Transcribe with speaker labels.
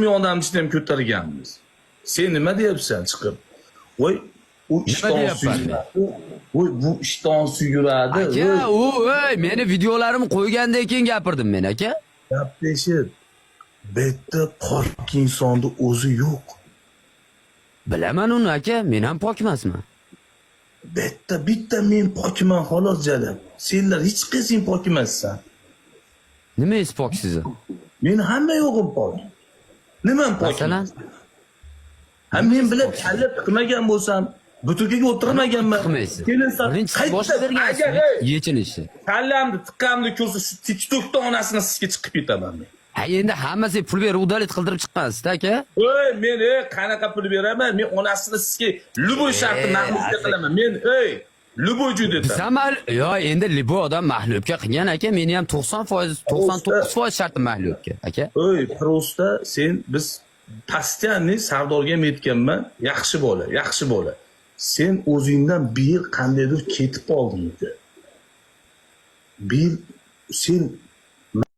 Speaker 1: ming odamni ichidan ham ko'targanmiz. Sen nima deyapsan chiqib? Voy, u ishton suyuradi. Voy, bu ishton suyuradi.
Speaker 2: Aka, meni videolarimni qo'ygandan keyin gapirdim men, aka.
Speaker 1: Gaplashib. Bitta pok insonning o'zi yo'q.
Speaker 2: Bilaman uni, aka, men ham pok emasman.
Speaker 1: Bitta men pokman xolos jalab. Senlar hech qising pok emassan.
Speaker 2: Nimangiz pok sizni?
Speaker 1: Men hamma yo'g'im pok. Nimam pok?
Speaker 2: Masalan,
Speaker 1: men bilib kalla tiqmagan bo'lsam, butukaga o'tirmaganman.
Speaker 2: tiqmaysiz.
Speaker 1: Kelinsan,
Speaker 2: Birinchi boshqa bergansiz. Yechinishni.
Speaker 1: kallamni tiqqanimni ko'rsa shu TikTokda onasini sizga chiqib ketaman men.
Speaker 2: Ha, endi hammasi pul berib udalit qildirib chiqqansiz-da, aka.
Speaker 1: Men qanaqa pul beraman? Men onasini sizga luboy sharti mahluqga qilaman. Men luboy judaman.
Speaker 2: Yo, endi libo odam mahlubga qilgan, aka. Meni ham 90%, 99% sharti mahlubga, aka.
Speaker 1: Prosta sen biz Pastianni savdoga metganman. Yaxshi bola. Sen o'zingdan bir yil qandaydir ketib qolding. Bir sen